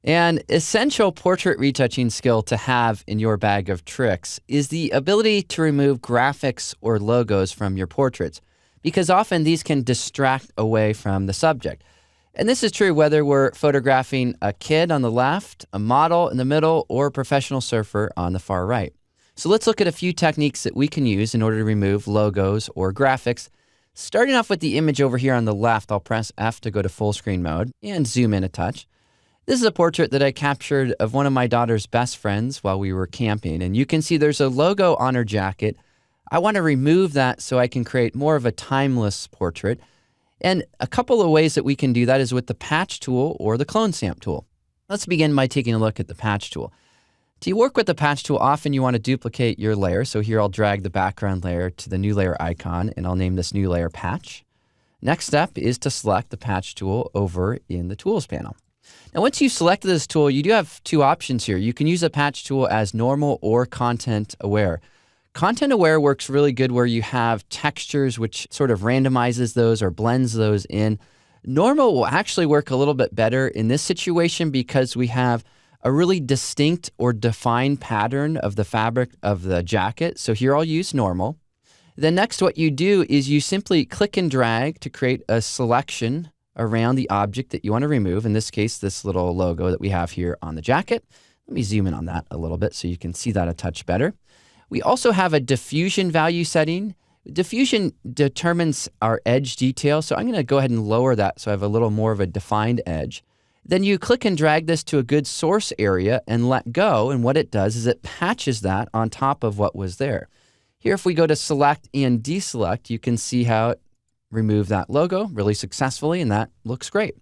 An essential portrait retouching skill to have in your bag of tricks is the ability to remove graphics or logos from your portraits, because often these can distract away from the subject. And this is true whether we're photographing a kid on the left, a model in the middle, or a professional surfer on the far right. So let's look at a few techniques that we can use in order to remove logos or graphics. Starting off with the image over here on the left, I'll press F to go to full screen mode and zoom in a touch. This is a portrait that I captured of one of my daughter's best friends while we were camping, and you can see there's a logo on her jacket. I want to remove that so I can create more of a timeless portrait. And a couple of ways that we can do that is with the patch tool or the clone stamp tool. Let's begin by taking a look at the patch tool. To work with the patch tool, often you want to duplicate your layer. So here I'll drag the background layer to the new layer icon, and I'll name this new layer patch. Next step is to select the patch tool over in the tools panel. Now, once you've selected this tool, you do have two options here. You can use the patch tool as normal or content aware. Content aware works really good where you have textures which sort of randomizes those or blends those in. Normal will actually work a little bit better in this situation because we have a really distinct or defined pattern of the fabric of the jacket. So here I'll use normal. Then next, what you do is you simply click and drag to create a selection around the object that you want to remove. In this case, this little logo that we have here on the jacket. Let me zoom in on that a little bit so you can see that a touch better. We also have a diffusion value setting. Diffusion determines our edge detail, so I'm going to go ahead and lower that so I have a little more of a defined edge. Then you click and drag this to a good source area and let go, and what it does is it patches that on top of what was there. Here, if we go to select and deselect, you can see how it removed that logo really successfully, and that looks great.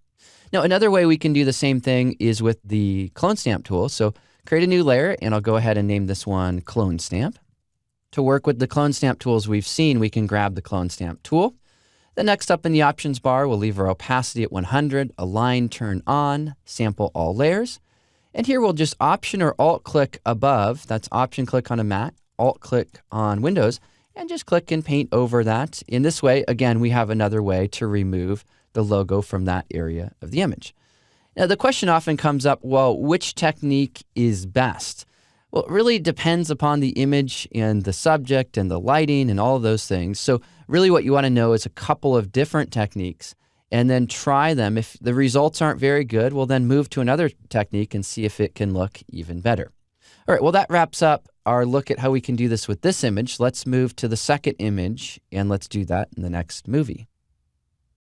Now, another way we can do the same thing is with the clone stamp tool. So create a new layer, and I'll go ahead and name this one clone stamp. To work with the clone stamp tools we've seen, we can grab the clone stamp tool. Then next up in the options bar, we'll leave our opacity at 100, align, turn on, sample all layers. And here we'll just Option or Alt click above. That's Option click on a Mac, Alt click on Windows, and just click and paint over that. In this way, again, we have another way to remove the logo from that area of the image. Now, the question often comes up, well, which technique is best? Well, it really depends upon the image and the subject and the lighting and all of those things. So really what you want to know is a couple of different techniques and then try them. If the results aren't very good, well, then move to another technique and see if it can look even better. All right, well, that wraps up our look at how we can do this with this image. Let's move to the second image, and let's do that in the next movie.